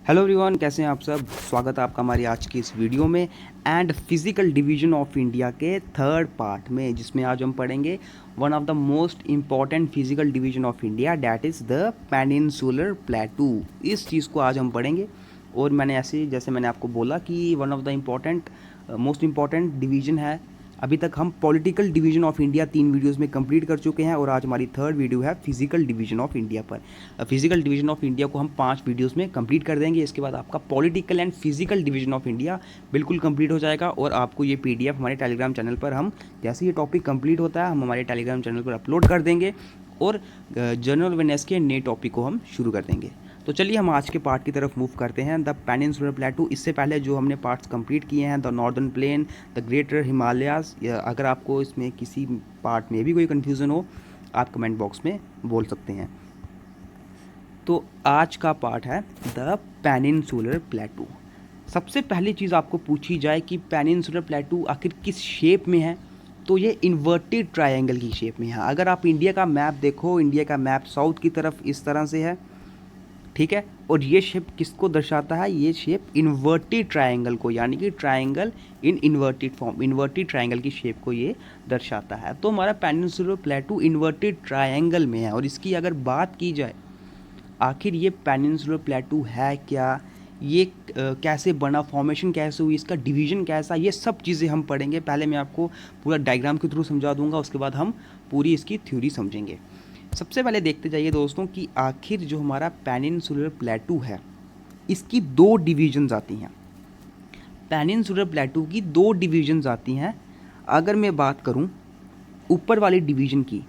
Hello everyone, कैसे हैं आप सब। स्वागत है आपका हमारी आज की इस वीडियो में and physical division of India के थर्ड पार्ट में, जिसमें आज हम पढ़ेंगे one of the most important physical division of India, that is the peninsular प्लेटू। इस चीज़ को आज हम पढ़ेंगे। और मैंने ऐसे जैसे मैंने आपको बोला कि one of the important most important division है। अभी तक हम political division of India 3 videos में कंप्लीट कर चुके हैं और आज हमारी थर्ड वीडियो है फिजिकल डिवीजन ऑफ इंडिया पर। फिजिकल डिवीजन ऑफ इंडिया को हम 5 वीडियोस में कंप्लीट कर देंगे। इसके बाद आपका political and physical division of India बिल्कुल कंप्लीट हो जाएगा और आपको ये पीडीएफ हमारे टेलीग्राम चैनल पर हम जैसे ये टॉपिक कंप्लीट होता है हम हमारे टेलीग्राम चैनल पर अपलोड कर देंगे और जनरल अवेयरनेस के नए टॉपिक को हम शुरू कर देंगे। तो चलिए हम आज के पार्ट की तरफ मूव करते हैं, द पेनिनसुलर प्लेटू। इससे पहले जो हमने पार्ट्स कंप्लीट किए हैं, the northern plain, the greater Himalayas. अगर आपको इसमें किसी पार्ट में भी कोई कन्फ्यूज़न हो आप कमेंट बॉक्स में बोल सकते हैं। तो आज का पार्ट है द पेनिनसुलर प्लेटू। सबसे पहली चीज़ आपको पूछी जाए कि पेनिनसुलर प्लेटू आखिर किस शेप में है, तो ये इन्वर्टेड ट्रायंगल की शेप में है। अगर आप इंडिया का मैप देखो, इंडिया का मैप साउथ की तरफ इस तरह से है, ठीक है। और ये शेप किसको दर्शाता है? ये शेप इन्वर्टेड ट्रायंगल को, यानी कि triangle in inverted form, inverted triangle की शेप को ये दर्शाता है। तो हमारा पेनिनसुलर प्लेटू इन्वर्टेड ट्रायंगल में है। और इसकी अगर बात की जाए आखिर ये पेनिनसुलर प्लेटू है क्या, ये कैसे बना, फॉर्मेशन कैसे हुई, इसका डिवीज़न कैसा, ये सब चीज़ें हम पढ़ेंगे। पहले मैं आपको पूरा डायग्राम के थ्रू समझा दूंगा, उसके बाद हम पूरी इसकी थ्योरी समझेंगे। सबसे पहले देखते जाइए दोस्तों कि आखिर जो हमारा पेनिनसुलर प्लेटू है इसकी 2 डिवीजन्स आती हैं। पेनिनसुलर प्लेटू की 2 डिवीजन्स आती हैं। अगर मैं बात करूं ऊपर वाली डिवीज़न की,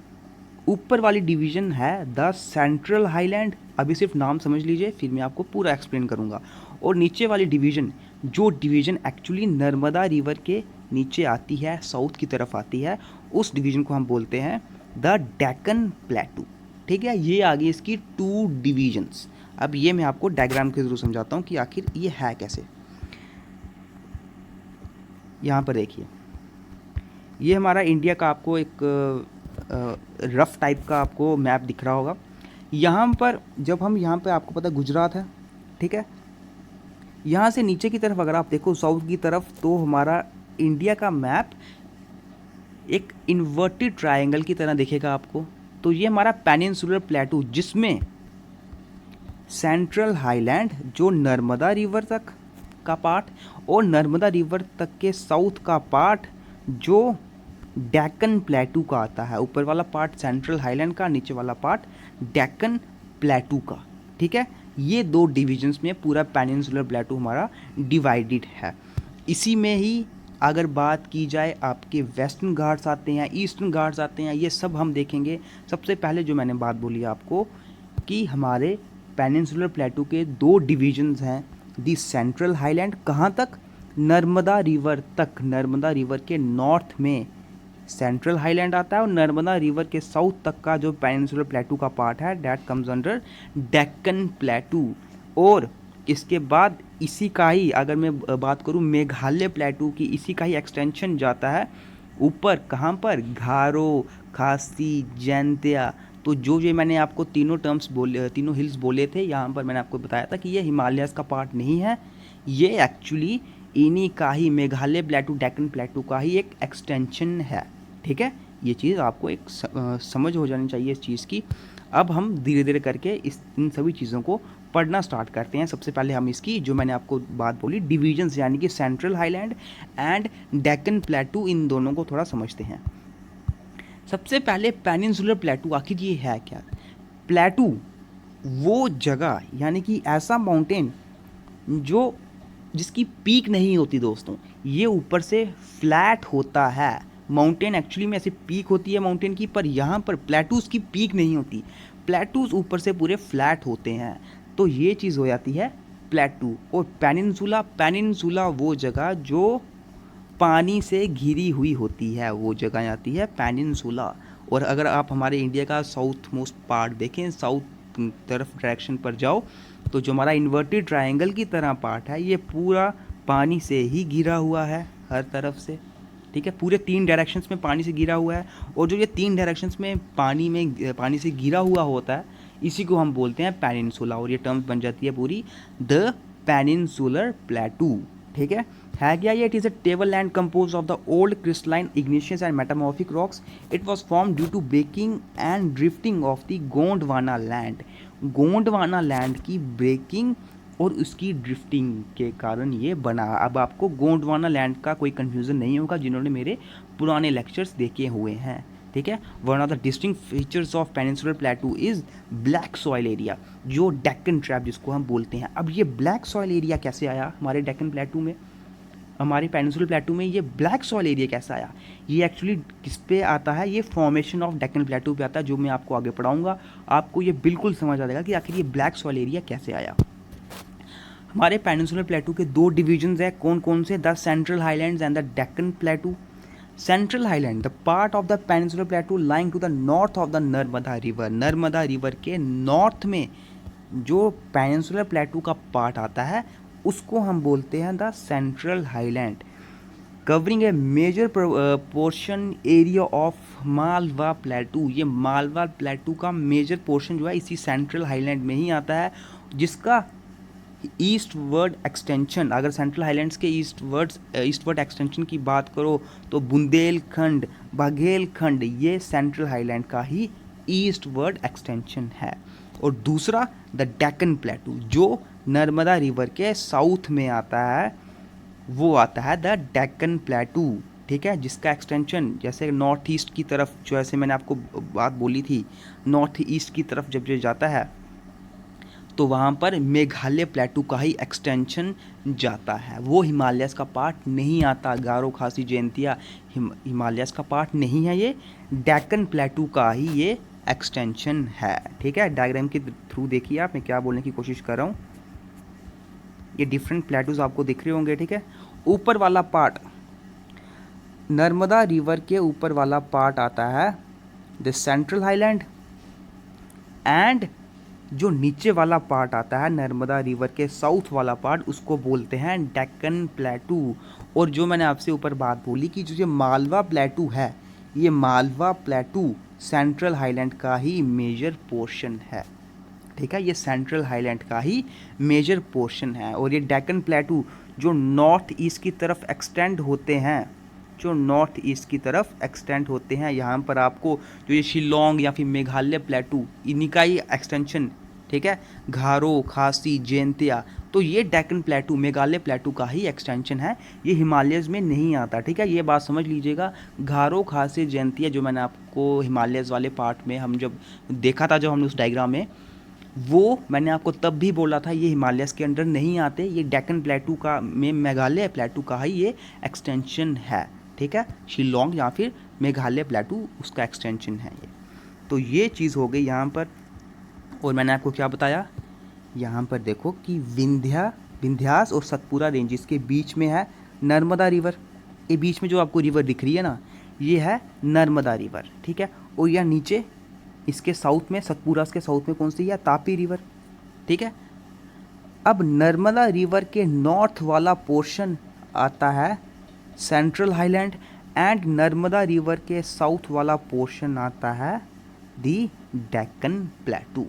ऊपर वाली डिवीज़न है द सेंट्रल हाईलैंड। अभी सिर्फ नाम समझ लीजिए, फिर मैं आपको पूरा एक्सप्लेन करूंगा। और नीचे वाली डिवीज़न, जो डिवीज़न एक्चुअली नर्मदा रिवर के नीचे आती है, साउथ की तरफ आती है, उस डिवीज़न को हम बोलते हैं द डेक्कन प्लेटू। ठीक है, ये आ गई इसकी 2 डिवीजन्स। अब ये मैं आपको डायग्राम के थ्रू समझाता हूँ कि आखिर ये है कैसे। यहाँ पर देखिए, ये हमारा इंडिया का आपको एक रफ टाइप का आपको मैप दिख रहा होगा। यहाँ पर जब हम यहाँ पे, आपको पता गुजरात है, ठीक है। यहाँ से नीचे की तरफ अगर आप देखो साउथ की तरफ, तो हमारा इंडिया का मैप एक इन्वर्टेड ट्रायंगल की तरह दिखेगा आपको। तो ये हमारा पेनिनसुलर प्लेटू, जिसमें सेंट्रल हाईलैंड जो नर्मदा रिवर तक का पार्ट और नर्मदा रिवर तक के साउथ का पार्ट जो डेक्कन प्लेटू का आता है। ऊपर वाला पार्ट सेंट्रल हाईलैंड का, नीचे वाला पार्ट डेक्कन प्लेटू का, ठीक है। ये 2 डिविजन्स में पूरा पेनिनसुलर प्लेटू हमारा डिवाइडेड है। इसी में ही अगर बात की जाए, आपके वेस्टर्न घाट्स आते हैं, ईस्टर्न घाट्स आते हैं, ये सब हम देखेंगे। सबसे पहले जो मैंने बात बोली आपको कि हमारे पेनिनसुलर प्लेटू के 2 डिविजन्स हैं। दी सेंट्रल हाईलैंड कहाँ तक? नर्मदा रिवर तक। नर्मदा रिवर के नॉर्थ में सेंट्रल हाईलैंड आता है और नर्मदा रिवर के साउथ तक का जो पेनिनसुलर प्लेटू का पार्ट है, दैट कम्स अंडर डेक्कन प्लेटू। और इसके बाद इसी का ही, अगर मैं बात करूं मेघालय प्लेटू की, इसी का ही एक्सटेंशन जाता है ऊपर। कहाँ पर? गारो, खासी, जैंतिया। तो जो जो मैंने आपको तीनों टर्म्स बोले, तीनों हिल्स बोले थे, यहाँ पर मैंने आपको बताया था कि ये हिमालयस का पार्ट नहीं है, ये एक्चुअली इन्हीं का ही, मेघालय प्लेटू, डेक्कन प्लेटू का ही एक एक्सटेंशन है, ठीक है। ये चीज़ आपको एक समझ हो जानी चाहिए इस चीज़ की। अब हम धीरे धीरे करके इन सभी चीज़ों को पढ़ना स्टार्ट करते हैं। सबसे पहले हम इसकी, जो मैंने आपको बात बोली, डिवीजन्स, यानी कि central highland and Deccan plateau, इन दोनों को थोड़ा समझते हैं। सबसे पहले पेनिनसुलर प्लेटू आखिर ये है क्या? प्लेटू वो जगह, यानी कि ऐसा माउंटेन जो जिसकी पीक नहीं होती दोस्तों, ये ऊपर से फ्लैट होता है। माउंटेन एक्चुअली में ऐसे पीक होती है माउंटेन की, पर यहाँ पर प्लेटूज़ की पीक नहीं होती, प्लेटूज़ ऊपर से पूरे फ्लैट होते हैं। तो ये चीज़ हो जाती है प्लेटू। और पेनिनसुला, पेनिनसुला वो जगह जो पानी से घिरी हुई होती है, वो जगह आती है पेनिनसुला। और अगर आप हमारे इंडिया का साउथ मोस्ट पार्ट देखें, साउथ तरफ डायरेक्शन पर जाओ, तो जो हमारा इन्वर्टेड ट्रायंगल की तरह पार्ट है, ये पूरा पानी से ही घिरा हुआ है हर तरफ से, ठीक है। पूरे 3 डायरेक्शंस में पानी से घिरा हुआ है। और जो ये 3 डायरेक्शंस में पानी से घिरा हुआ होता है, इसी को हम बोलते हैं पेनिनसुला, और ये टर्म्स बन जाती है पूरी द पेनिनसुलर प्लेटू। ठीक है क्या ये? It is a table land compose of the old crystalline igneous and metamorphic rocks. It was form due to breaking and drifting of the Gondwana land. Gondwana land की ब्रेकिंग और उसकी ड्रिफ्टिंग के कारण ये बना। अब आपको गोंडवाना लैंड का कोई कन्फ्यूज़न नहीं होगा जिन्होंने मेरे पुराने लेक्चर्स देखे हुए हैं। ठीक है, one of the distinct features of peninsular प्लेटू is black soil area, जो डेक्कन ट्रैप जिसको हम बोलते हैं। अब ये ब्लैक सॉइल एरिया कैसे आया हमारे डेक्कन प्लेटू में, हमारे पेनिनसुलर प्लेटू में ये ब्लैक सॉइल एरिया कैसा आया? ये एक्चुअली किस पे आता है? ये फॉर्मेशन ऑफ डेक्कन प्लेटू पे आता है, जो मैं आपको आगे पढ़ाऊंगा। आपको ये बिल्कुल समझ आ जाएगा कि आखिर ये ब्लैक सॉइल एरिया कैसे आया। हमारे पेनिनसुलर प्लेटू के दो डिविजन्स हैं, कौन कौन से? The central highlands and the Deccan plateau. Central highland the part of the peninsular plateau lying to the north of the Narmada river. Narmada river के नॉर्थ में जो पेनिनसुलर प्लेटू का पार्ट आता है उसको हम बोलते हैं the central highland, covering a major portion area of Malwa plateau. ये मालवा प्लेटू का मेजर पोर्शन जो है इसी सेंट्रल हाईलैंड में ही आता है, जिसका ईस्ट वर्ड एक्सटेंशन, अगर सेंट्रल हाईलैंड्स के ईस्ट वर्ड एक्सटेंशन की बात करो तो बुंदेलखंड, बघेलखंड, ये सेंट्रल हाईलैंड का ही ईस्ट वर्ड एक्सटेंशन है। और दूसरा द डेक्कन प्लेटू जो नर्मदा रिवर के साउथ में आता है, वो आता है द डेक्कन प्लेटू। ठीक है, जिसका एक्सटेंशन जैसे नॉर्थ ईस्ट की तरफ, जैसे मैंने आपको बात बोली थी, नॉर्थ ईस्ट की तरफ जब जो जाता है तो वहाँ पर मेघालय प्लेटू का ही एक्सटेंशन जाता है, वो हिमालयस का पार्ट नहीं आता। गारो, खासी, जयंतिया हिमालयस का पार्ट नहीं है, ये डेक्कन प्लेटू का ही ये एक्सटेंशन है। ठीक है, डायग्राम के थ्रू देखिए आप, मैं क्या बोलने की कोशिश कर रहा हूँ। ये डिफरेंट प्लेटूज आपको दिख रहे होंगे। ठीक है, ऊपर वाला पार्ट, नर्मदा रिवर के ऊपर वाला पार्ट आता है द सेंट्रल हाईलैंड, एंड जो नीचे वाला पार्ट आता है नर्मदा रिवर के साउथ वाला पार्ट, उसको बोलते हैं डेक्कन प्लेटू। और जो मैंने आपसे ऊपर बात बोली कि जो ये मालवा प्लेटू है, ये मालवा प्लेटू सेंट्रल हाईलैंड का ही मेजर पोर्शन है। ठीक है, ये सेंट्रल हाईलैंड का ही मेजर पोर्शन है। और ये डेक्कन प्लेटू जो नॉर्थ ईस्ट की तरफ एक्सटेंड होते हैं, जो नॉर्थ ईस्ट की तरफ एक्सटेंड होते हैं, यहाँ पर आपको जो ये शिलोंग या फिर मेघालय प्लेटू, इन्हीं का ही एक्सटेंशन। ठीक है, घारो, खासी, जयंतिया, तो ये डेक्कन प्लेटू मेघालय प्लेटू का ही एक्सटेंशन है, ये हिमालयस में नहीं आता। ठीक है, ये बात समझ लीजिएगा। घारो, खासी, जयंतिया जो मैंने आपको हिमालयस वाले पार्ट में हम जब देखा था, जो हमने उस डायग्राम में, वो मैंने आपको तब भी बोला था ये हिमालयस के अंडर नहीं आते, ये डेक्कन प्लेटू का में मेघालय प्लेटू का ही ये एक्सटेंशन है। ठीक है, शिलोंग या फिर मेघालय प्लेटू उसका एक्सटेंशन है ये। तो ये चीज़ हो गई यहाँ पर। और मैंने आपको क्या बताया, यहाँ पर देखो कि विंध्यास और सतपुरा रेंजेस के बीच में है नर्मदा रिवर। ये बीच में जो आपको रिवर दिख रही है ना, ये है नर्मदा रिवर। ठीक है, और यह नीचे इसके साउथ में, सतपुरा के साउथ में कौन सी है? तापी रिवर। ठीक है, अब नर्मदा रिवर के नॉर्थ वाला पोर्शन आता है central highland, and Narmada river के साउथ वाला पोर्शन आता है दी डेक्कन प्लेटू।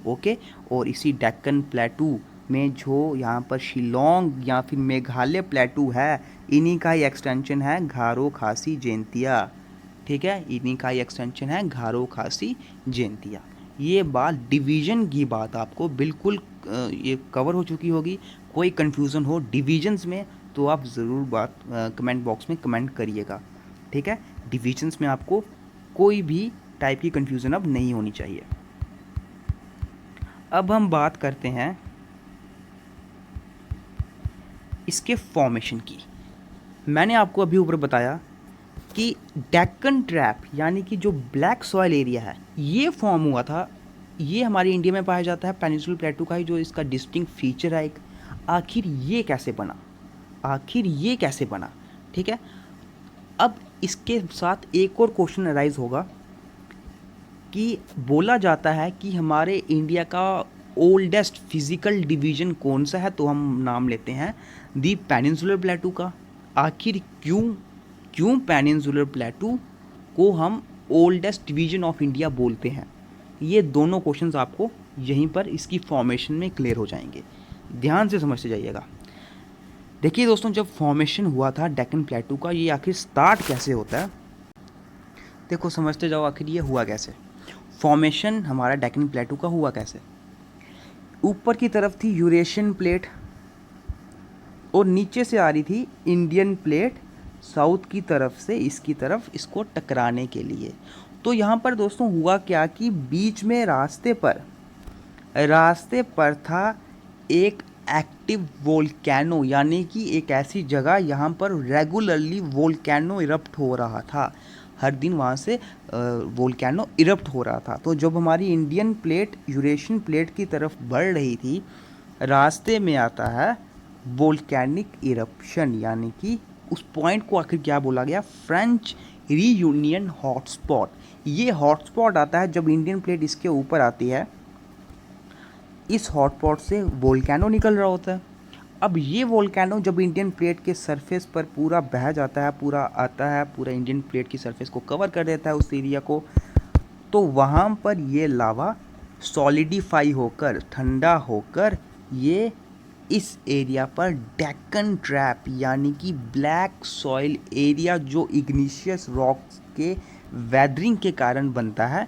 ओके, और इसी डेक्कन प्लेटू में जो यहाँ पर शिलोंग या फिर मेघालय प्लेटू है, इन्हीं का ही एक्सटेंशन है घारो, खासी, जयंतिया। ठीक है, इन्हीं का ही एक्सटेंशन है घारो, खासी, जयंतिया। ये बात डिवीज़न की बात आपको बिल्कुल ये कवर हो चुकी होगी। कोई कन्फ्यूज़न हो डिवीजन्स में तो आप ज़रूर बात कमेंट बॉक्स में कमेंट करिएगा। ठीक है, डिवीजन्स में आपको कोई भी टाइप की कन्फ्यूज़न अब नहीं होनी चाहिए। अब हम बात करते हैं इसके फॉर्मेशन की। मैंने आपको अभी ऊपर बताया कि डेक्कन ट्रैप यानी कि जो ब्लैक सॉइल एरिया है, ये फॉर्म हुआ था, ये हमारे इंडिया में पाया जाता है पेनिनसुलर प्लेटू का ही जो इसका डिस्टिंक्ट फीचर है एक। आखिर ये कैसे बना, आखिर ये कैसे बना? ठीक है, अब इसके साथ एक और क्वेश्चन अराइज होगा कि बोला जाता है कि हमारे इंडिया का ओल्डेस्ट फिजिकल डिवीजन कौन सा है, तो हम नाम लेते हैं दी पेनिनसुलर प्लेटू का। आखिर क्यों पेनिनसुलर प्लेटू को हम ओल्डेस्ट डिवीजन ऑफ इंडिया बोलते हैं? ये दोनों क्वेश्चंस आपको यहीं पर इसकी फॉर्मेशन में क्लियर हो जाएंगे, ध्यान से समझते जाइएगा। देखिए दोस्तों, जब फॉर्मेशन हुआ था डेक्कन प्लेटू का, ये आखिर स्टार्ट कैसे होता है, देखो समझते जाओ आखिर ये हुआ कैसे। फॉर्मेशन हमारा डेक्कन प्लेटू का हुआ कैसे, ऊपर की तरफ थी यूरेशियन प्लेट और नीचे से आ रही थी इंडियन प्लेट साउथ की तरफ से इसकी तरफ इसको टकराने के लिए। तो यहाँ पर दोस्तों हुआ क्या कि बीच में रास्ते पर था एक एक्टिव वोल्केनो, यानी कि एक ऐसी जगह यहाँ पर रेगुलरली वोल्केनो इरप्ट हो रहा था, हर दिन वहाँ से वोल्केनो इरप्ट हो रहा था। तो जब हमारी इंडियन प्लेट यूरेशियन प्लेट की तरफ बढ़ रही थी, रास्ते में आता है वोल्केनिक इरप्शन, यानी कि उस पॉइंट को आखिर क्या बोला गया, फ्रेंच रीयूनियन हॉटस्पॉट। ये हॉटस्पॉट आता है जब इंडियन प्लेट इसके ऊपर आती है, इस हॉटस्पॉट से वोल्केनो निकल रहा होता है। अब ये वोल्केनो जब इंडियन प्लेट के सरफेस पर पूरा बह जाता है, पूरा आता है, पूरा इंडियन प्लेट की सरफेस को कवर कर देता है उस एरिया को, तो वहाँ पर ये लावा सॉलिडिफाई होकर, ठंडा होकर, ये इस एरिया पर डेक्कन ट्रैप यानी कि ब्लैक सॉइल एरिया जो इग्निशियस रॉक्स के वेदरिंग के कारण बनता है,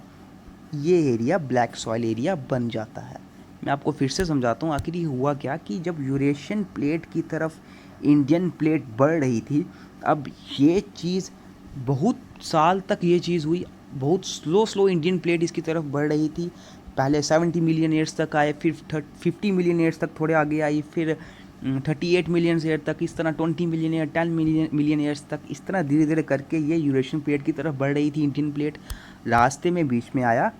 ये एरिया ब्लैक सॉइल एरिया बन जाता है। मैं आपको फिर से समझाता हूँ आखिर ये हुआ क्या कि जब यूरेशियन प्लेट की तरफ इंडियन प्लेट बढ़ रही थी, अब ये चीज़ बहुत साल तक ये चीज़ हुई, बहुत स्लो इंडियन प्लेट इसकी तरफ बढ़ रही थी। पहले 70 मिलियन ईयर्स तक आए, फिर 50 मिलियन ईयर्स तक थोड़े आगे आई, फिर 38 मिलियन ईयर तक, इस तरह 20 मिलियन ईयर, 10 मिलियन ईयर्स तक, इस तरह धीरे धीरे करके ये यूरेशियन प्लेट की तरफ बढ़ रही थी इंडियन प्लेट। रास्ते में बीच में आया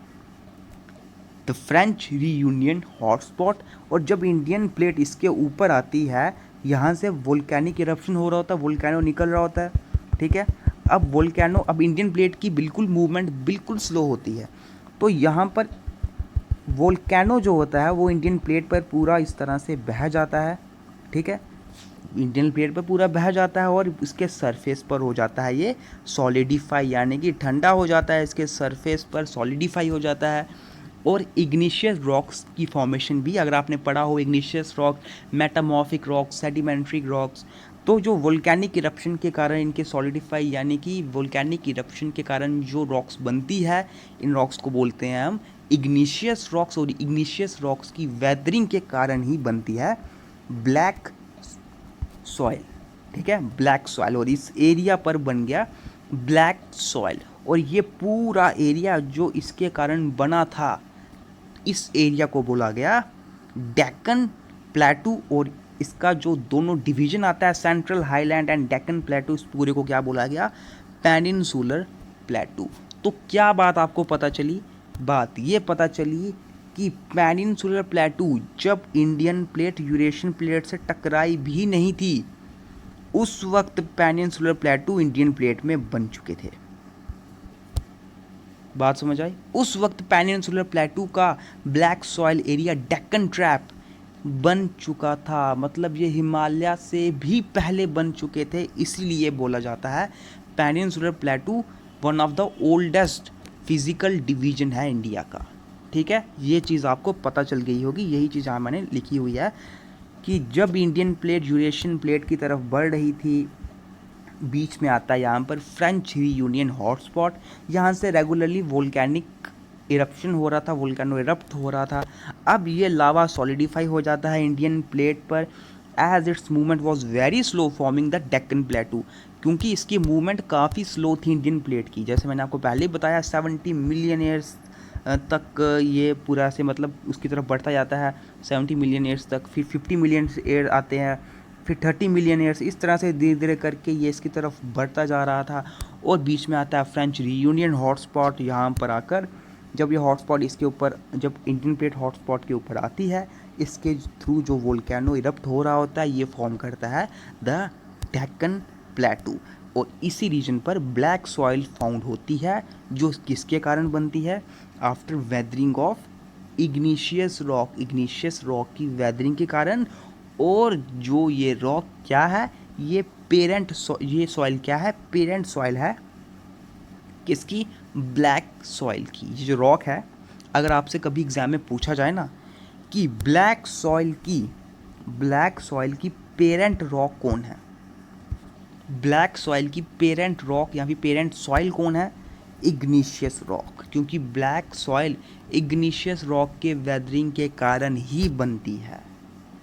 द फ्रेंच रीयूनियन हॉटस्पॉट, और जब इंडियन प्लेट इसके ऊपर आती है, यहाँ से वोल्केनिक इरप्शन हो रहा होता है, वोल्केनो निकल रहा होता है, ठीक है। अब इंडियन प्लेट की बिल्कुल मूवमेंट बिल्कुल स्लो होती है, तो यहाँ पर वोल्केनो जो होता है वो इंडियन प्लेट पर पूरा इस तरह से बह जाता है, ठीक है, इंडियन प्लेट पर पूरा बह जाता है और इसके सरफेस पर हो जाता है ये सॉलिडिफाई, यानी कि ठंडा हो जाता है, इसके सरफेस पर सॉलिडिफाई हो जाता है। और इग्निशियस रॉक्स की फॉर्मेशन भी, अगर आपने पढ़ा हो igneous rock, metamorphic rocks, sedimentary rocks, तो जो वोल्केनिक इरप्शन के कारण इनके सॉलिडिफाई, यानी कि वोल्केनिक इरप्शन के कारण जो रॉक्स बनती है, इन रॉक्स को बोलते हैं हम इग्निशियस रॉक्स, और इग्निशियस रॉक्स की वेदरिंग के कारण ही बनती है ब्लैक सॉइल, ठीक है, ब्लैक सॉइल। और इस एरिया पर बन गया ब्लैक सॉइल, और ये पूरा एरिया जो इसके कारण बना था, इस एरिया को बोला गया डेक्कन प्लेटू। और इसका जो दोनों डिवीजन आता है, सेंट्रल हाईलैंड एंड डेक्कन प्लेटू, इस पूरे को क्या बोला गया, पेनिनसुलर प्लेटू। तो क्या बात आपको पता चली, बात ये पता चली कि पेनिनसुलर प्लेटू जब इंडियन प्लेट यूरेशियन प्लेट से टकराई भी नहीं थी, उस वक्त पेनिनसुलर प्लेटू इंडियन प्लेट में बन चुके थे। बात समझ आई, उस वक्त पेनिनसुलर प्लेटू का black soil area Deccan trap बन चुका था, मतलब ये हिमालय से भी पहले बन चुके थे, इसीलिए बोला जाता है peninsular प्लेटू one of the oldest physical division है इंडिया का, ठीक है। ये चीज़ आपको पता चल गई होगी, यही चीज़ यहाँ मैंने लिखी हुई है कि जब इंडियन प्लेट यूरेशियन प्लेट की तरफ बढ़ रही थी, बीच में आता है यहाँ पर फ्रेंच रीयूनियन हॉटस्पॉट, यहाँ से रेगुलरली वोल्केनिक इरप्शन हो रहा था, वोल्केनो इरप्ट हो रहा था। अब ये लावा सॉलिडिफाई हो जाता है इंडियन प्लेट पर, as its movement was very slow forming the Deccan plateau, क्योंकि इसकी मूवमेंट काफ़ी स्लो थी इंडियन प्लेट की। जैसे मैंने आपको पहले ही बताया 70 मिलियन ईयर्स तक ये पूरा से मतलब उसकी तरफ बढ़ता जाता है, 70 मिलियन ईयर्स तक, फिर 50 मिलियन ईयर आते हैं, फिर 30 मिलियन ईयर्स, इस तरह से धीरे धीरे करके ये इसकी तरफ बढ़ता जा रहा था। और बीच में आता है फ्रेंच रीयूनियन हॉटस्पॉट, यहाँ पर आकर जब ये हॉटस्पॉट इसके ऊपर, जब इंडियन प्लेट हॉटस्पॉट के ऊपर आती है, इसके थ्रू जो वोल्केनो इरप्ट हो रहा होता है, ये फॉर्म करता है द डेक्कन प्लेटू। और इसी रीजन पर ब्लैक सॉइल फाउंड होती है, जो किसके कारण बनती है, after weathering of igneous rock की वेदरिंग के कारण। और जो ये रॉक क्या है, ये ये सॉइल क्या है, पेरेंट सॉइल है किसकी, ब्लैक सॉइल की। ये जो रॉक है, अगर आपसे कभी एग्ज़ाम में पूछा जाए ना कि ब्लैक सॉइल की पेरेंट रॉक कौन है, ब्लैक सॉइल की पेरेंट रॉक या फिर पेरेंट सॉइल कौन है, इग्नीशियस रॉक, क्योंकि ब्लैक सॉइल इग्नीशियस रॉक के वेदरिंग के कारण ही बनती है।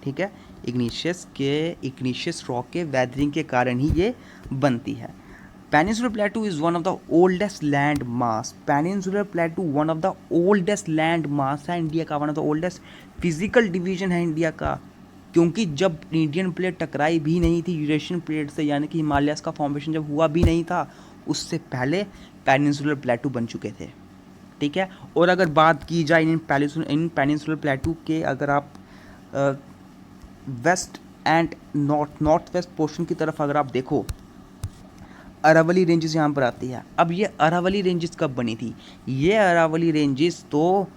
ठीक है, इग्नीशियस रॉक के वेदरिंग के कारण ही ये बनती है। Peninsular प्लेटू is one of the oldest land mass, peninsular प्लेटू one of the oldest land mass है इंडिया का, one of the oldest physical division है इंडिया का, क्योंकि जब इंडियन प्लेट टकराई भी नहीं थी यूरेशियन प्लेट से, यानी कि हिमालयस का फॉर्मेशन जब हुआ भी नहीं था, उससे पहले पेनिनसुलर प्लेटू बन चुके थे। ठीक है, और अगर बात की जाए इन पेनिनसुलर प्लेटू के, अगर आप west and north west portion की तरफ अगर आप देखो, अरावली रेंजेस यहाँ पर आती है। अब ये अरावली रेंजेस कब बनी थी, ये अरावली रेंजेस तो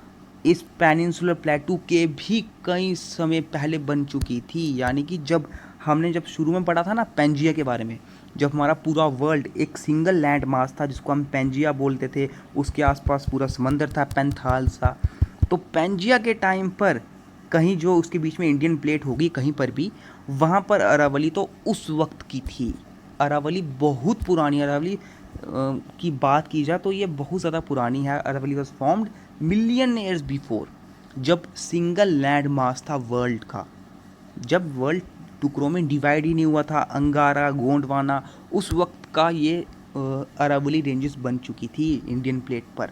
इस पेनिनसुलर प्लेटू के भी कई समय पहले बन चुकी थी, यानी कि जब शुरू में पढ़ा था ना पेंजिया के बारे में, जब हमारा पूरा वर्ल्ड एक सिंगल लैंड मास था जिसको हम पेंजिया बोलते थे, उसके आसपास पूरा समंदर था पेंथाल सा, तो पेंजिया के टाइम पर कहीं जो उसके बीच में इंडियन प्लेट होगी कहीं पर भी, वहाँ पर अरावली तो उस वक्त की थी। अरावली बहुत पुरानी, अरावली की बात की जाए तो ये बहुत ज़्यादा पुरानी है। Aravalli was formed million years before, जब सिंगल लैंड मास था वर्ल्ड का, जब वर्ल्ड टुकड़ों में डिवाइड ही नहीं हुआ था, अंगारा गोंडवाना, उस वक्त का ये अरावली रेंजेस बन चुकी थी इंडियन प्लेट पर।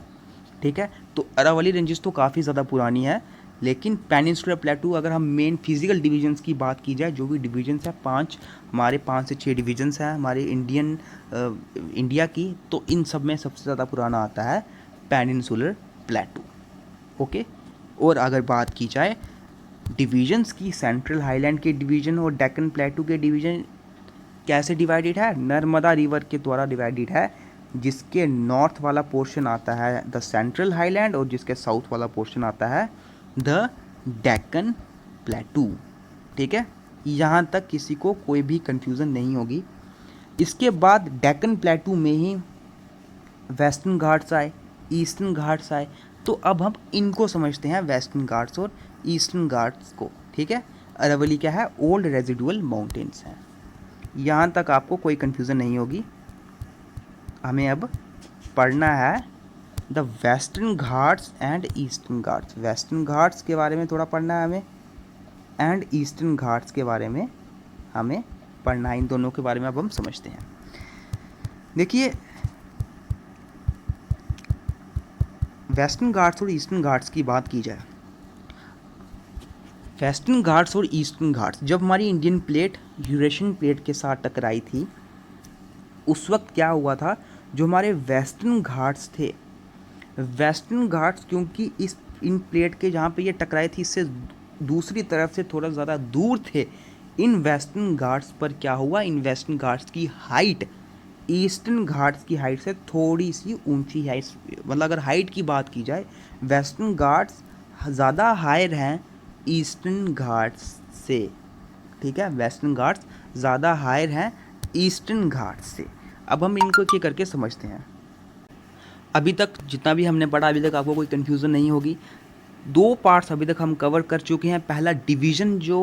ठीक है, तो अरावली रेंजेस तो काफ़ी ज़्यादा पुरानी है, लेकिन पेनिनसुलर प्लेटू, अगर हम मेन फिजिकल डिवीजन्स की बात की जाए, जो भी डिवीजन्स है हमारे 5 से 6 डिवीजन्स हैं हमारे इंडिया की, तो इन सब में सबसे ज़्यादा पुराना आता है पेनिनसुलर प्लेटू। ओके, और अगर बात की जाए डिवीजन्स की, सेंट्रल हाईलैंड के डिवीजन और डेक्कन प्लेटू के डिवीजन कैसे डिवाइडेड है, नर्मदा रिवर के द्वारा डिवाइडेड है, जिसके नॉर्थ वाला पोर्शन आता है द सेंट्रल हाईलैंड और जिसके साउथ वाला पोर्शन आता है द डेक्कन प्लेटू। ठीक है, यहाँ तक किसी को कोई भी कंफ्यूजन नहीं होगी। इसके बाद डेक्कन प्लेटू में ही वेस्टर्न घाट्स आए, ईस्टर्न घाट्स आए, तो अब हम इनको समझते हैं, वेस्टर्न घाट्स और ईस्टर्न घाट्स को। ठीक है, अरावली क्या है, ओल्ड रेजिडुअल माउंटेन्स हैं। यहाँ तक आपको कोई कंफ्यूजन नहीं होगी। हमें अब पढ़ना है the western Ghats and eastern Ghats, western Ghats के बारे में थोड़ा पढ़ना है हमें, एंड ईस्टर्न घाट्स के बारे में हमें पढ़ना है। इन दोनों के बारे में अब हम समझते हैं। देखिए, वेस्टर्न घाट्स और ईस्टर्न घाट्स की बात की जाए, वेस्टर्न घाट्स और ईस्टर्न घाट्स, जब हमारी इंडियन प्लेट यूरेशियन प्लेट के साथ टकराई थी, उस वक्त क्या हुआ था, जो हमारे वेस्टर्न घाट्स थे, वेस्टर्न घाट्स क्योंकि इन प्लेट के जहाँ पे ये टकराई थी, इससे दूसरी तरफ से थोड़ा ज़्यादा दूर थे, इन वेस्टर्न घाट्स पर क्या हुआ, इन वेस्टर्न घाट्स की हाइट ईस्टर्न घाट्स की हाइट से थोड़ी सी ऊंची है। मतलब अगर हाइट की बात की जाए, वेस्टर्न घाट्स ज़्यादा हायर हैं ईस्टर्न घाट्स से। ठीक है, वेस्टर्न घाट्स ज़्यादा हायर हैं ईस्टर्न घाट्स से। अब हम इनको एक करके समझते हैं। अभी तक जितना भी हमने पढ़ा, अभी तक आपको कोई कन्फ्यूज़न नहीं होगी। 2 पार्ट्स अभी तक हम कवर कर चुके हैं। पहला डिवीज़न जो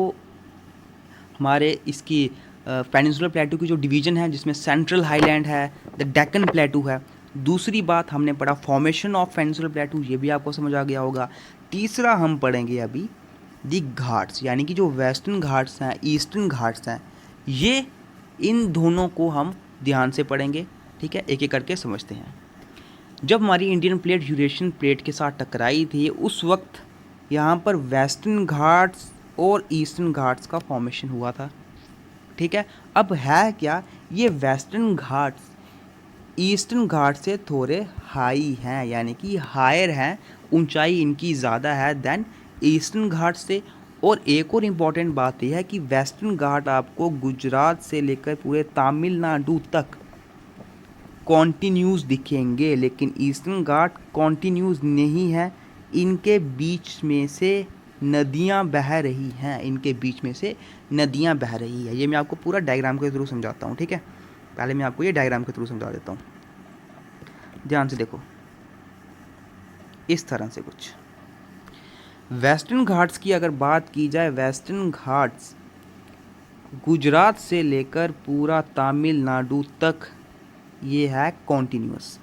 हमारे इसकी पेनिनसुलर प्लेटू की जो डिवीज़न है, जिसमें सेंट्रल हाईलैंड है, द डेक्कन प्लेटू है। दूसरी बात हमने पढ़ा फॉर्मेशन ऑफ पेनिनसुलर प्लेटू, ये भी आपको समझ आ गया होगा। तीसरा हम पढ़ेंगे अभी दी घाट्स, यानी कि जो वेस्टर्न घाट्स हैं, ईस्टर्न घाट्स हैं, ये इन दोनों को हम ध्यान से पढ़ेंगे। ठीक है, एक एक करके समझते हैं। जब हमारी इंडियन प्लेट यूरेशियन प्लेट के साथ टकराई थी, उस वक्त यहाँ पर वेस्टर्न घाट्स और ईस्टर्न घाट्स का फॉर्मेशन हुआ था। ठीक है, अब है क्या, ये वेस्टर्न घाट्स ईस्टर्न घाट से थोड़े हाई हैं, यानी कि हायर हैं, ऊंचाई इनकी ज़्यादा है देन ईस्टर्न घाट से। और एक और इम्पॉर्टेंट बात यह है कि वेस्टर्न घाट आपको गुजरात से लेकर पूरे तमिलनाडु तक कॉन्टीन्यूस दिखेंगे, लेकिन ईस्टर्न घाट कॉन्टीन्यूस नहीं है, इनके बीच में से नदियाँ बह रही हैं, इनके बीच में से नदियाँ बह रही है। ये मैं आपको पूरा डायग्राम के थ्रू समझाता हूँ। ठीक है, पहले मैं आपको ये डायग्राम के थ्रू समझा देता हूँ, ध्यान से देखो। इस तरह से कुछ वेस्टर्न घाट्स की अगर बात की जाए, वेस्टर्न घाट्स गुजरात से लेकर पूरा तमिलनाडु तक ये है कॉन्टिन्यूस।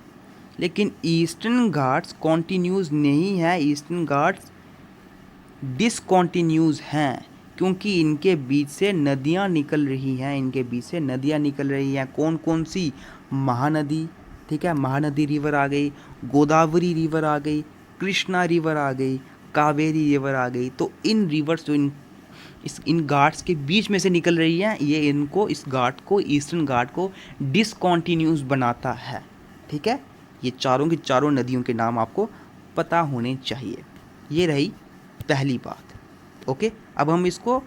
लेकिन ईस्टर्न घाट्स कॉन्टिन्यूस नहीं है, ईस्टर्न घाट्स डिसकॉन्टिन्यूस हैं, क्योंकि इनके बीच से नदियाँ निकल रही हैं, इनके बीच से नदियाँ निकल रही हैं। कौन कौन सी? महानदी, ठीक है, महानदी रिवर आ गई, गोदावरी रिवर आ गई, कृष्णा रिवर आ गई, कावेरी रिवर आ गई। तो इन रिवर्स जो इन घाट्स के बीच में से निकल रही हैं, ये इनको, इस घाट को, ईस्टर्न घाट को डिसकॉन्टिन्यूस बनाता है। ठीक है, ये चारों की चारों नदियों के नाम आपको पता होने चाहिए। ये रही पहली बात। ओके, अब हम इसको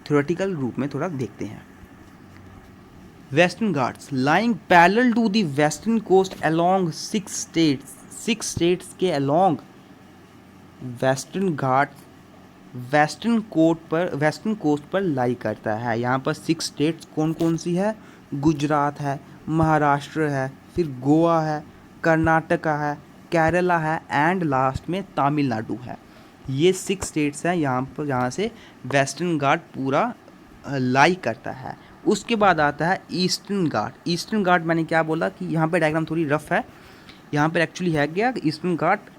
थ्योरेटिकल रूप में थोड़ा देखते हैं। Western Ghats lying parallel to the western coast along 6 states के along western Ghat western coast पर लाई करता है। यहाँ पर 6 स्टेट्स कौन कौन सी है? गुजरात है, महाराष्ट्र है, फिर गोवा है, कर्नाटका है, केरला है एंड लास्ट में तमिलनाडु है। ये 6 स्टेट्स हैं यहाँ से वेस्टर्न घाट पूरा लाई करता है। उसके बाद आता है ईस्टर्न घाट। ईस्टर्न घाट मैंने क्या बोला कि यहाँ पे डायग्राम थोड़ी रफ है, यहाँ पर एक्चुअली है क्या, ईस्टर्न घाट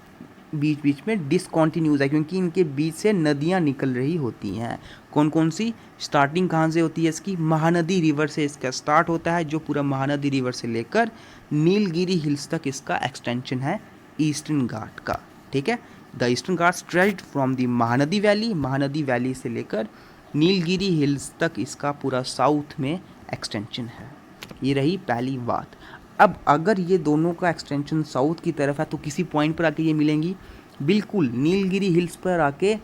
बीच बीच में डिसकॉन्टिन्यूस है, क्योंकि इनके बीच से नदियाँ निकल रही होती हैं। कौन कौन सी? स्टार्टिंग कहाँ से होती है इसकी? महानदी रिवर से इसका स्टार्ट होता है, जो पूरा महानदी रिवर से लेकर नीलगिरी हिल्स तक इसका एक्सटेंशन है ईस्टर्न घाट का। ठीक है, the eastern Ghat stretched from the Mahanadi valley से लेकर नीलगिरी हिल्स तक इसका पूरा साउथ में एक्सटेंशन है। ये रही पहली बात। अब अगर ये दोनों का एक्सटेंशन साउथ की तरफ है तो किसी पॉइंट पर आके ये मिलेंगी, बिल्कुल नीलगिरी हिल्स पर आके।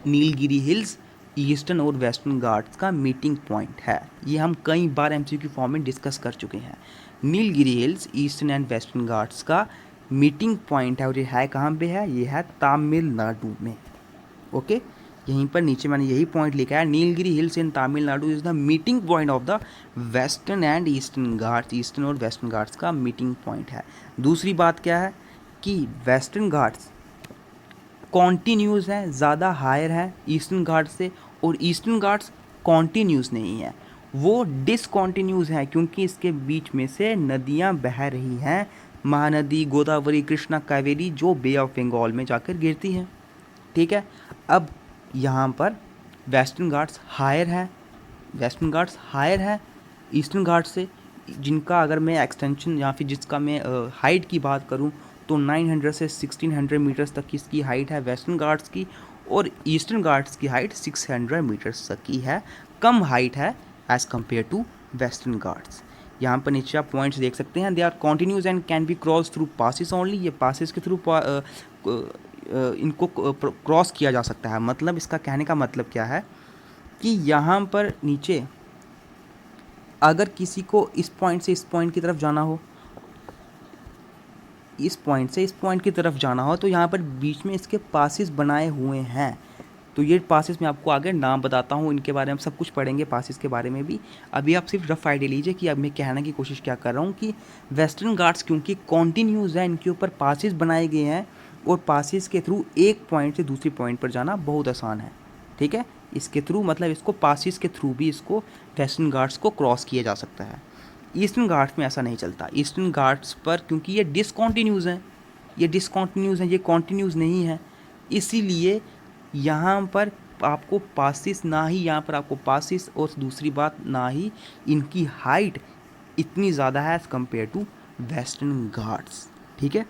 नीलगिरी हिल्स ईस्टर्न और वेस्टर्न घाट्स का मीटिंग पॉइंट है। ये हम कई बार एमसीक्यू फॉर्म में डिस्कस कर चुके हैं। Nilgiri hills eastern and Western Ghats का मीटिंग पॉइंट है, और ये है कहाँ पे है? ये है तमिलनाडु में। ओके, यहीं पर नीचे मैंने यही पॉइंट लिखा है, Nilgiri hills in Tamil Nadu is the meeting point of the western and eastern Ghats. Eastern और वेस्टर्न घाट्स का मीटिंग पॉइंट है। दूसरी बात क्या है कि वेस्टर्न घाट्स कॉन्टीन्यूस है, ज़्यादा हायर है ईस्टर्न घाट्स से, और ईस्टर्न घाट्स कॉन्टीन्यूस नहीं है, वो डिसकॉन्टीन्यूस है, क्योंकि इसके बीच में से नदियाँ बह रही हैं, महानदी, गोदावरी, कृष्णा, कावेरी, जो बे ऑफ बंगाल में जाकर गिरती हैं। ठीक है, अब यहाँ पर वेस्टर्न घाट्स हायर है ईस्टर्न घाट्स से, जिनका अगर मैं एक्सटेंशन या फिर जिसका मैं हाइट की बात करूँ तो 900 से 1600 मीटर्स तक की इसकी हाइट है वेस्टर्न घाट्स की, और ईस्टर्न घाट्स की हाइट 600 मीटर्स तक की है, कम हाइट है as compare to western Ghats. यहाँ पर नीचे आप पॉइंट्स देख सकते हैं, they are continuous and can be cross through passes only. ये पासिस के थ्रू इनको क्रॉस किया जा सकता है। मतलब इसका कहने का मतलब क्या है कि यहाँ पर नीचे अगर किसी को इस पॉइंट से इस पॉइंट की तरफ जाना हो, इस पॉइंट से इस पॉइंट की तरफ जाना हो, तो यहाँ पर बीच में इसके पासिस बनाए हुए हैं। तो ये पासिस मैं आपको आगे नाम बताता हूँ, इनके बारे में सब कुछ पढ़ेंगे, पासिस के बारे में भी। अभी आप सिर्फ रफ आइडिया लीजिए कि अब मैं कहने की कोशिश क्या कर रहा हूँ कि वेस्टर्न घाट्स क्योंकि कॉन्टिन्यूस है, इनके ऊपर पासिस बनाए गए हैं, और पासिस के थ्रू एक पॉइंट से दूसरी पॉइंट पर जाना बहुत आसान है। ठीक है, इसके थ्रू मतलब इसको पासिस के थ्रू भी इसको वेस्टर्न घाट्स को क्रॉस किया जा सकता है। ईस्टर्न घाट्स में ऐसा नहीं चलता। ईस्टर्न घाट्स पर क्योंकि ये डिसकॉन्टिन्यूस हैं, ये कॉन्टिन्यूस नहीं है, इसीलिए यहाँ पर आपको पासिस ना ही, यहाँ पर आपको पासिस, और दूसरी बात ना ही इनकी हाइट इतनी ज़्यादा है as compare to western Ghats. ठीक है,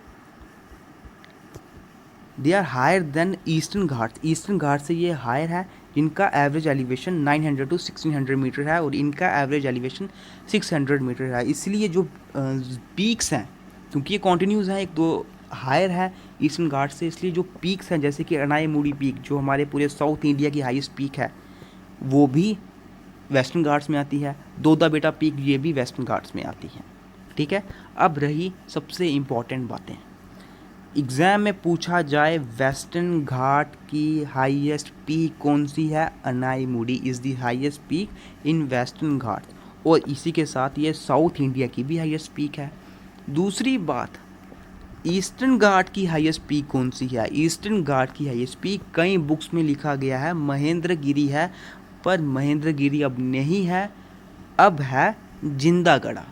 they are higher than Eastern Ghats. Eastern Ghat से ये हायर है, इनका एवरेज एलिवेशन 900 टू 1600 मीटर है, और इनका एवरेज एलिवेशन 600 मीटर है। इसलिए जो पीक्स हैं, क्योंकि ये कॉन्टिन्यूस हैं, एक दो हायर है ईस्टर्न घाट से, इसलिए जो पीक्स हैं जैसे कि अनाईमुड़ी पीक, जो हमारे पूरे साउथ इंडिया की हाईएस्ट पीक है, वो भी वेस्टर्न घाट्स में आती है। दोदा बेटा पीक, ये भी वेस्टर्न घाट्स में आती है। ठीक है, अब रही सबसे इम्पॉर्टेंट बातें। एग्ज़ाम में पूछा जाए वेस्टर्न घाट की हाईएस्ट पीक कौन सी है? Anaimudi is the highest peak in Western Ghat, और इसी के साथ ये साउथ इंडिया की भी हाईएस्ट पीक है। दूसरी बात, ईस्टर्न घाट की हाईएस्ट पीक कौन सी है? ईस्टर्न घाट की हाईएस्ट पीक कई बुक्स में लिखा गया है महेंद्रगिरी है, पर महेंद्रगिरी अब नहीं है, अब है जिंदागढ़ा।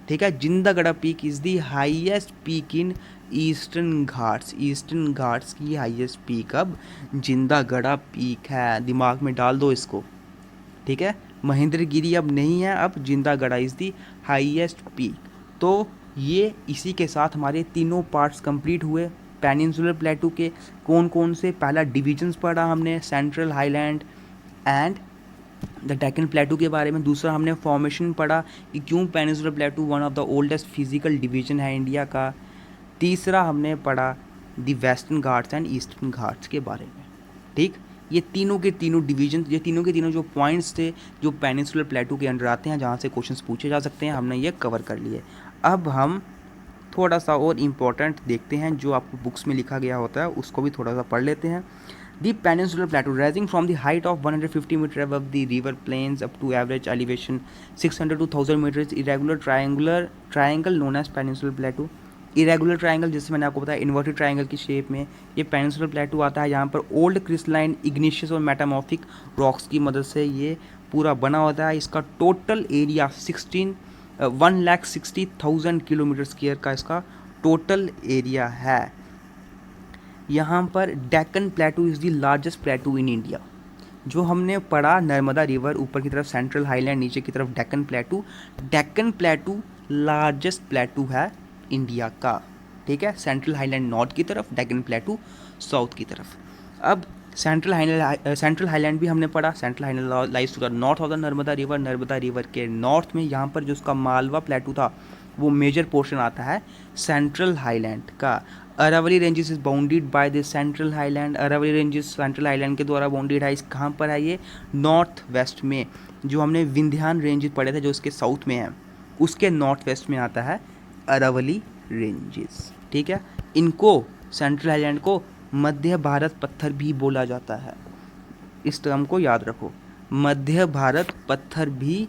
ठीक है, Jindhagada peak is the highest peak in Eastern Ghats. Eastern Ghats की हाईएस्ट पीक अब जिंदागढ़ा पीक है, दिमाग में डाल दो इसको। ठीक है, महेंद्रगिरी अब नहीं है, अब जिंदागढ़ा इज़ दी हाईएस्ट पीक। तो ये इसी के साथ हमारे तीनों पार्ट्स कंप्लीट हुए पेनिनसुलर प्लेटू के। कौन कौन से? पहला डिविजन्स पढ़ा हमने, central highland and the Deccan प्लेटू के बारे में। दूसरा हमने फॉर्मेशन पढ़ा कि क्यों peninsular प्लेटू one of the oldest physical division है इंडिया का। तीसरा हमने पढ़ा the western Ghats and eastern Ghats के बारे में। ठीक, ये तीनों के तीनों डिवीजन, ये तीनों के तीनों जो पॉइंट्स थे जो पेनिनसुलर प्लेटू के अंडर आते हैं, जहाँ से क्वेश्चंस पूछे जा सकते हैं, हमने ये कवर कर लिए। अब हम थोड़ा सा और इम्पोर्टेंट देखते हैं जो आपको बुक्स में लिखा गया होता है, उसको भी थोड़ा सा पढ़ लेते हैं। The peninsular plateau rising from the height of 150 meter above the river plains up to average elevation 600 to 1000 meters irregular triangle known as peninsular plateau। irregular triangle जैसे मैंने आपको बताया inverted triangle की शेप में ये peninsular plateau आता है, यहाँ पर old crystalline igneous और metamorphic rocks की मदद से ये पूरा बना होता है। इसका टोटल एरिया 1,60,000 किलोमीटर स्क्वायर का इसका टोटल एरिया है। यहाँ पर Deccan प्लेटू is the largest प्लेटू in India. जो हमने पढ़ा नर्मदा रिवर ऊपर की तरफ, सेंट्रल हाईलैंड नीचे की तरफ डेक्कन प्लेटू लार्जेस्ट प्लेटू है इंडिया का। ठीक है, सेंट्रल हाईलैंड नॉर्थ की तरफ, डेक्कन प्लेटू साउथ की तरफ। अब सेंट्रल हाईलैंड भी हमने पढ़ा। Central highland lies to the north of the Narmada river के नॉर्थ में। यहाँ पर जो उसका मालवा प्लेटू था वो मेजर पोर्शन आता है सेंट्रल हाईलैंड का। Aravalli ranges is bounded by the central highland. Aravalli ranges central highland के द्वारा बाउंडेड है। इस कहाँ पर है ये? नॉर्थ वेस्ट में। जो हमने विंध्यान रेंजेस पढ़े थे जो इसके साउथ में है, उसके नॉर्थ वेस्ट में आता है अरावली रेंजेस। ठीक है, इनको सेंट्रल हाईलैंड को मध्य भारत पत्थर भी बोला जाता है। इस टर्म को याद रखो, मध्य भारत पत्थर भी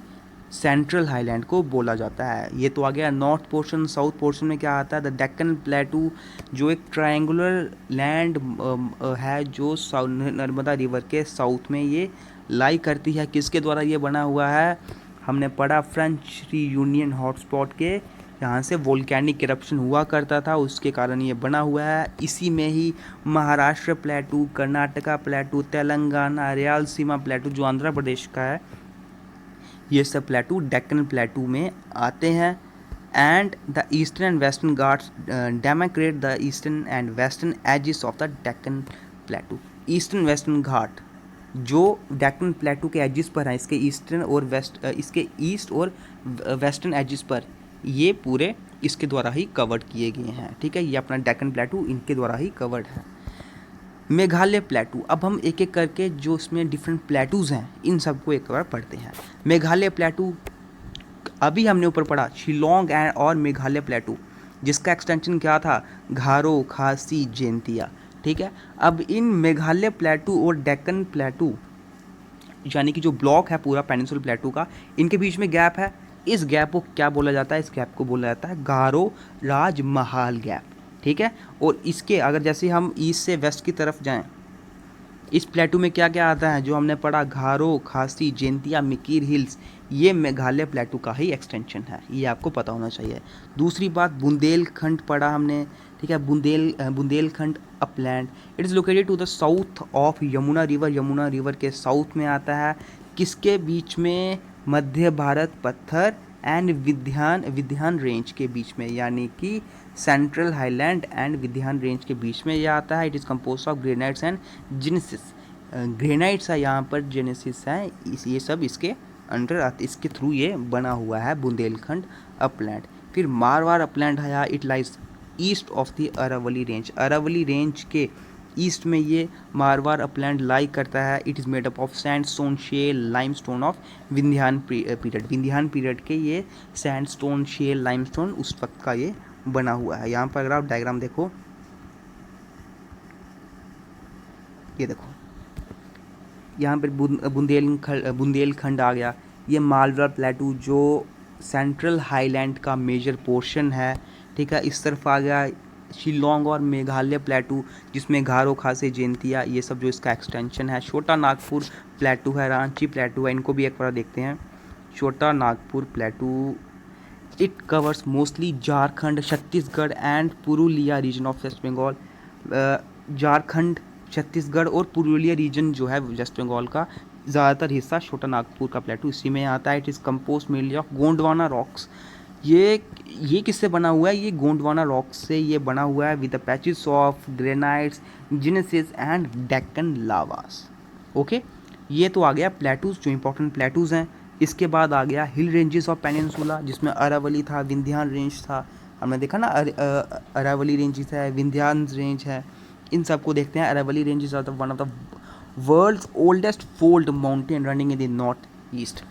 सेंट्रल हाईलैंड को बोला जाता है। ये तो आ गया नॉर्थ पोर्शन। साउथ पोर्शन में क्या आता है? द डेक्कन प्लेटू जो एक ट्रायंगुलर लैंड है जो नर्मदा रिवर के साउथ में ये लाई करती है। किसके द्वारा ये बना हुआ है? हमने पढ़ा फ्रेंच रीयूनियन हॉटस्पॉट के, यहाँ से वोल्केनिक इरप्शन हुआ करता था, उसके कारण ये बना हुआ है। इसी में ही महाराष्ट्र प्लेटू, कर्नाटका प्लेटू, तेलंगाना, रायलसीमा प्लेटू जो आंध्र प्रदेश का है, ये सब प्लेटू डेक्कन प्लेटू में आते हैं। And the eastern and Western Ghats demarcate the eastern and western edges of the Deccan plateau. Eastern Western Ghat जो डेक्कन प्लेटू के एजिस पर हैं, इसके ईस्टर्न और वेस्ट, इसके ईस्ट और वेस्टर्न एजिस पर, ये पूरे इसके द्वारा ही कवर्ड किए गए हैं। ठीक है, ये अपना डेक्कन प्लेटू इनके द्वारा ही कवर्ड है। मेघालय प्लेटू, अब हम एक एक करके जो इसमें डिफरेंट प्लेटूज़ हैं इन सबको एक बार पढ़ते हैं। मेघालय प्लेटू अभी हमने ऊपर पढ़ा शिलोंग एंड और मेघालय प्लेटू, जिसका एक्सटेंशन क्या था? घारो, खासी, जैंतिया। ठीक है, अब इन मेघालय प्लेटू और डेक्कन प्लेटू यानी कि जो ब्लॉक है पूरा पेनिनसुलर प्लेटू का, इनके बीच में गैप है। इस गैप को क्या बोला जाता है? इस गैप को बोला जाता है गारो राजमहल गैप। ठीक है, और इसके अगर जैसे हम ईस्ट से वेस्ट की तरफ जाएं, इस प्लेटू में क्या क्या आता है जो हमने पढ़ा? घारो, खासी, जैंतिया, मिकीर हिल्स, ये मेघालय प्लेटू का ही एक्सटेंशन है, ये आपको पता होना चाहिए। दूसरी बात, बुंदेलखंड पढ़ा हमने। ठीक है, Bundelkhand upland, it is located to the south of Yamuna river. Yamuna river के साउथ में आता है। किसके बीच में? मध्य भारत पत्थर एंड विंध्यान रेंज के बीच में, यानी कि central highland and Vindhyan range के बीच में यह आता है। It is compose of granites and genesis. Granites है यहाँ पर, जेनेसिस है, ये सब इसके अंडर आते, इसके थ्रू ये बना हुआ है बुंदेलखंड अपलैंड। फिर मारवाड़ अपलैंड है, it lies east of the Aravalli range. Aravalli range के ईस्ट में ये मारवाड़ अपलैंड लाई करता है। It is made up of sandstone, shale, limestone of Vindhyan period. Vindhyan period के ये सैंडस्टोन, शेल, लाइमस्टोन उस वक्त का ये बना हुआ है। यहाँ पर अगर आप डायग्राम देखो, ये देखो यहाँ पर बुंदेलखंड आ गया। ये मालवा प्लेटू जो सेंट्रल हाईलैंड का मेजर पोर्शन है। ठीक है, इस तरफ आ गया शिलोंग और मेघालय प्लेटू जिसमें गारो खासी जयंतिया ये सब जो इसका एक्सटेंशन है। छोटा नागपुर प्लेटू है, रांची प्लेटू है, इनको भी एक बार देखते हैं। Chota Nagpur plateau, it covers mostly Jharkhand, Chhattisgarh and Purulia region of West Bengal. Jharkhand, Chhattisgarh और पुरुलिया रीजन जो है वेस्ट बंगाल का ज़्यादातर हिस्सा छोटा नागपुर का प्लेटू इसी में आता है। It is compose mainly of Gondwana rocks. ये किससे बना हुआ है? ये गोंडवाना रॉक्स से ये बना हुआ है with the patches of granites, gneisses and Deccan lavas. Okay, ये तो आ गया प्लेटूज जो इंपॉर्टेंट प्लेटूज हैं। इसके बाद आ गया हिल रेंजेस ऑफ पेनिनसुला जिसमें अरावली था, विंध्यान रेंज था। हमने देखा ना, अरावली रेंजेस है, विंध्यान रेंज है, इन सबको देखते हैं। Aravalli ranges are one of the world's oldest fold mountain running in the north east.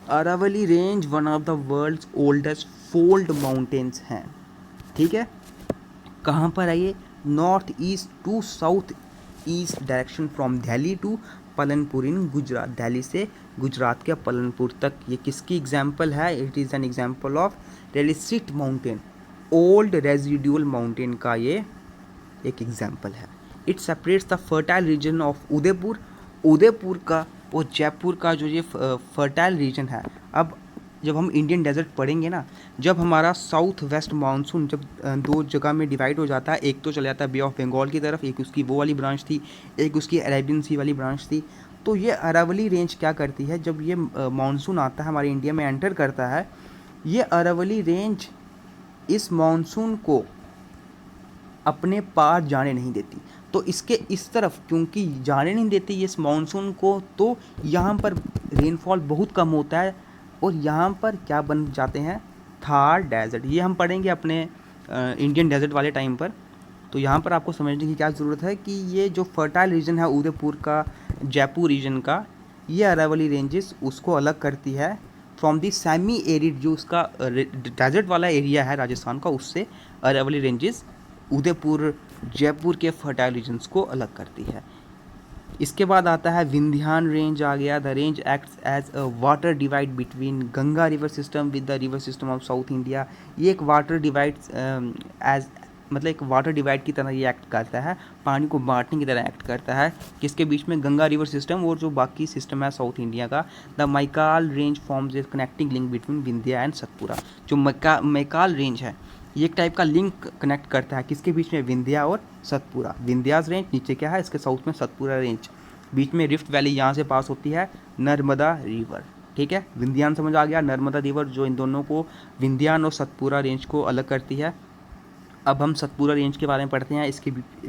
Aravalli range one of the world's oldest fold mountains हैं। ठीक है, कहाँ पर है ये? North east to south east direction from Delhi to Palanpur in Gujarat. Delhi से गुजरात के पलनपुर तक। ये किसकी एग्जाम्पल है? It is an example of relict mountain, old residual mountain का ये एक एग्जाम्पल है। It separates the fertile reason of Udaipur, Udaipur का और जयपुर का जो ये फर्टाइल रीजन है। अब जब हम इंडियन डेजर्ट पढ़ेंगे ना, जब हमारा साउथ वेस्ट मानसून जब दो जगह में डिवाइड हो जाता है, एक तो चला जाता है बे ऑफ बंगाल की तरफ, एक उसकी वो वाली ब्रांच थी, एक उसकी अरेबियन सी वाली ब्रांच थी। तो ये अरावली रेंज क्या करती है, जब ये मानसून आता है हमारे इंडिया में एंटर करता है, ये अरावली रेंज इस मानसून को अपने पार जाने नहीं देती। तो इसके इस तरफ क्योंकि जाने नहीं देती इस मानसून को, तो यहाँ पर रेनफॉल बहुत कम होता है और यहाँ पर क्या बन जाते हैं? थार डेजर्ट। ये हम पढ़ेंगे अपने इंडियन डेजर्ट वाले टाइम पर। तो यहाँ पर आपको समझने की क्या ज़रूरत है कि ये जो फर्टाइल रीजन है उदयपुर का, जयपुर रीजन का, ये अरावली रेंजेस उसको अलग करती है फ्रॉम दी सेमी एरिड जो उसका डेजर्ट वाला एरिया है राजस्थान का, उससे अरावली रेंजेस उदयपुर जयपुर के फर्टाइल रीजन्स को अलग करती है। इसके बाद आता है विंध्यान रेंज आ गया। The range acts as a water divide between Ganga river system with the river system of South India. ये एक वाटर डिवाइड एज मतलब एक वाटर डिवाइड की तरह ये एक्ट करता है, पानी को बांटने की तरह एक्ट करता है। किसके बीच में? गंगा रिवर सिस्टम और जो बाकी सिस्टम है साउथ इंडिया का। The Maikal range forms a connecting link between Vindhya and Satpura. जो मैकाल रेंज है ये एक टाइप का लिंक कनेक्ट करता है किसके बीच में? विंध्या और सतपुरा। विंध्यास रेंज नीचे क्या है? इसके साउथ में सतपुरा रेंज, बीच में रिफ्ट वैली यहाँ से पास होती है नर्मदा रिवर। ठीक है, विंध्यान समझ आ गया, नर्मदा रिवर जो इन दोनों को, विंध्यान और सतपुरा रेंज को अलग करती है। अब हम सतपुरा रेंज के बारे में पढ़ते हैं।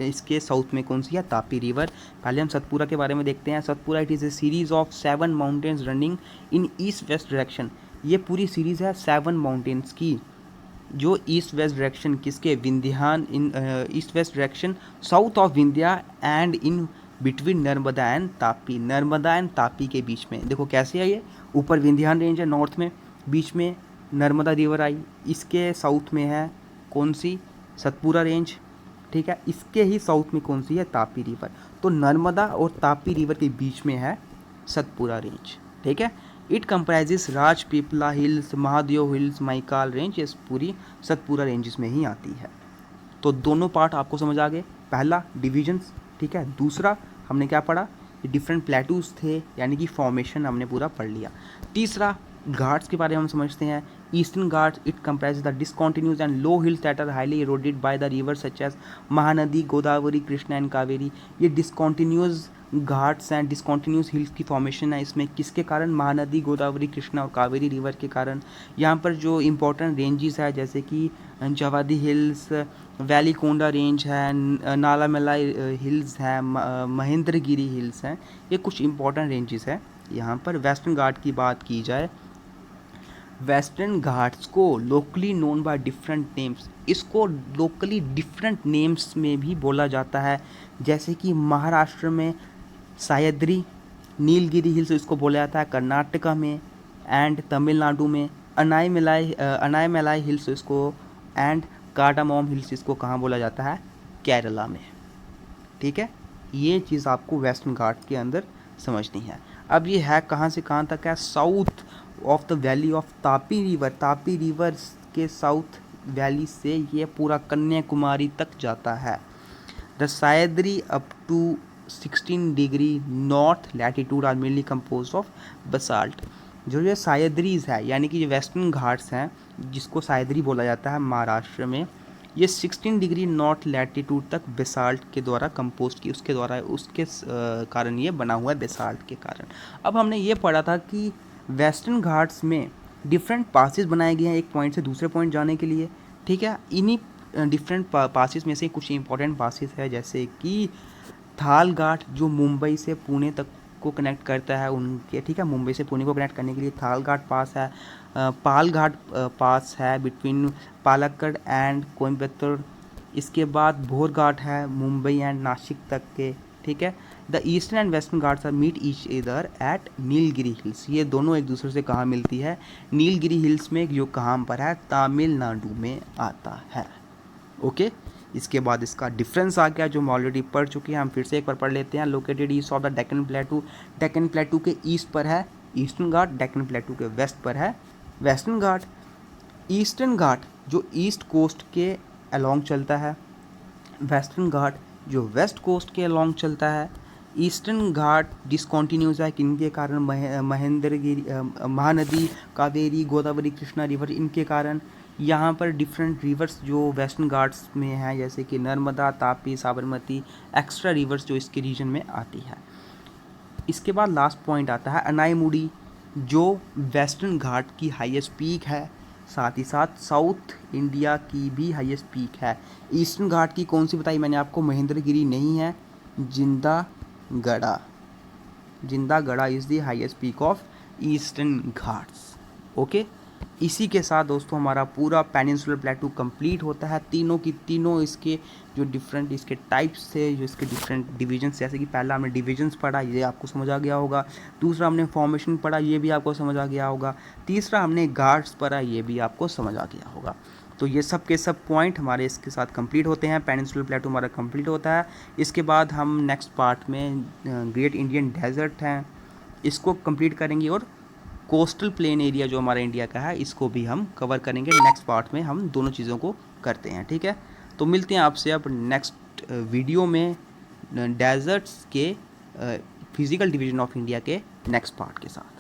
इसके साउथ में कौन सी है? तापी रिवर। पहले हम सतपुरा के बारे में देखते हैं। Satpura it is a series of 7 mountains running in east west direction. ये पूरी सीरीज़ है 7 माउंटेन्स की जो ईस्ट वेस्ट डायरेक्शन किसके? Vindhyan in east west direction south of Vindhya and in between Narmada and Tapi. Narmada and Tapi के बीच में देखो कैसे है ये, ऊपर विंध्यान रेंज है नॉर्थ में, बीच में नर्मदा रिवर आई, इसके साउथ में है कौन सी? सतपुरा रेंज। ठीक है, इसके ही साउथ में कौन सी है? तापी रिवर। तो नर्मदा और तापी रिवर के बीच में है सतपुरा रेंज। ठीक है, it comprises Rajpipla hills, Mahadev hills, Maikal range, ये पूरी सतपुरा रेंजेस में ही आती है। तो दोनों पार्ट आपको समझ आ गए। पहला डिविजन्स, ठीक है, दूसरा हमने क्या पढ़ा? डिफरेंट प्लेटूज थे यानी कि फॉर्मेशन हमने पूरा पढ़ लिया। तीसरा घाट्स के बारे में हम समझते हैं। Eastern Ghats it comprises the discontinuous and low hills that are highly eroded by the river such as Mahanadi, Godavari, Krishna and Kaveri. ये discontinuous Ghats and discontinuous hills की फॉर्मेशन है। इसमें किसके कारण? महानदी, गोदावरी, कृष्णा और कावेरी रिवर के कारण। यहाँ पर जो इंपॉर्टेंट रेंजेस है जैसे कि जवादी हिल्स, वैली कोंडा रेंज है, नालामलाई हिल्स है, महेंद्रगिरी हिल्स हैं, ये कुछ इंपॉर्टेंट रेंजेस है। यहाँ पर वेस्टर्न घाट की बात की जाए, वेस्टर्न घाट्स को locally known by different names, इसको लोकली डिफरेंट नेम्स में भी बोला जाता है। जैसे कि महाराष्ट्र में सह्याद्री, नीलगिरी हिल्स इसको बोला जाता है कर्नाटका में, एंड तमिलनाडु में अनायमलाई हिल्स इसको, एंड कार्डामोम हिल्स इसको कहाँ बोला जाता है? केरला में। ठीक है, ये चीज़ आपको वेस्टर्न घाट के अंदर समझनी है। अब ये है कहाँ से कहाँ तक है? South of the valley of Tapi river. Tapi river के साउथ वैली से ये पूरा कन्याकुमारी तक जाता है। The Sahyadri up to 16 degree north latitude are mainly compose of basalt. जो ये सह्याद्रीज है यानी कि जो वेस्टर्न घाट्स हैं जिसको सह्याद्री बोला जाता है महाराष्ट्र में, ये 16 डिग्री नॉर्थ लैटिट्यूड तक बेसाल्ट के द्वारा कंपोज की उसके कारण ये बना हुआ है बेसाल्ट के कारण। अब हमने ये पढ़ा था कि वेस्टर्न घाट्स में डिफरेंट पासेस बनाए गए हैं एक पॉइंट से दूसरे पॉइंट जाने के लिए, ठीक है। इन्हीं डिफरेंट पासेस में से कुछ इंपॉर्टेंट पासेस है जैसे कि थाल घाट जो मुंबई से पुणे तक को कनेक्ट करता है उनके, ठीक है। मुंबई से पुणे को कनेक्ट करने के लिए थाल घाट पास है। पाल घाट पास है बिटवीन पालक्कड़ एंड कोयम्बतूर। इसके बाद भोर घाट है मुंबई एंड नासिक तक के, ठीक है। The eastern and Western Ghats are meet each other at Nilgiri Hills. ये दोनों एक दूसरे से कहाँ मिलती है? नीलगिरी हिल्स में, जो कहाँ पर है? तमिलनाडु में आता है। ओके, इसके बाद इसका डिफरेंस आ गया जो हम ऑलरेडी पढ़ चुके हैं, हम फिर से एक बार पढ़ लेते हैं। Located east of the Deccan प्लेटू। Deccan प्लेटू के ईस्ट पर है ईस्टर्न घाट, डेक्कन प्लेटू के वेस्ट पर है वेस्टर्न घाट। ईस्टर्न घाट जो ईस्ट कोस्ट के अलोंग चलता है, वेस्टर्न घाट जो वेस्ट कोस्ट के अलोंग चलता है। ईस्टर्न घाट डिसकॉन्टीन्यूस है किनके कारण? महेंद्रगिरी, महानदी, कावेरी, गोदावरी, कृष्णा रिवर, इनके कारण। यहाँ पर डिफरेंट रिवर्स जो वेस्टर्न घाट्स में हैं जैसे कि नर्मदा, तापी, साबरमती, एक्स्ट्रा रिवर्स जो इसके रीजन में आती है। इसके बाद लास्ट पॉइंट आता है अनाईमुड़ी जो वेस्टर्न घाट की हाईएस्ट पीक है, साथ ही साथ साउथ इंडिया की भी हाईएस्ट पीक है। ईस्टर्न घाट की कौन सी बताई मैंने आपको? महेंद्रगिरी नहीं है, Jindhagada. Jindhagada is the highest peak of Eastern Ghats. Okay, इसी के साथ दोस्तों हमारा पूरा पेनिनसुलर प्लेटू कंप्लीट होता है। तीनों की तीनों इसके जो डिफरेंट इसके टाइप्स थे, जो इसके डिफरेंट डिविजन्स, जैसे कि पहला हमने डिविजन्स पढ़ा, ये आपको समझ आ गया होगा। दूसरा हमने फॉर्मेशन पढ़ा, ये भी आपको समझ आ गया होगा। तीसरा हमने घाट्स पढ़ा, ये भी आपको समझ आ गया होगा। तो ये सब के सब पॉइंट हमारे इसके साथ कंप्लीट होते हैं। पेनिनसुलर प्लेटू हमारा कंप्लीट होता है। इसके बाद हम नेक्स्ट पार्ट में ग्रेट इंडियन डेजर्ट हैं इसको कंप्लीट करेंगे, और कोस्टल प्लेन एरिया जो हमारा इंडिया का है इसको भी हम कवर करेंगे। नेक्स्ट पार्ट में हम दोनों चीज़ों को करते हैं, ठीक है। तो मिलते हैं आपसे अब नेक्स्ट वीडियो में डेजर्ट्स के फिजिकल डिवीजन ऑफ इंडिया के नेक्स्ट पार्ट के साथ।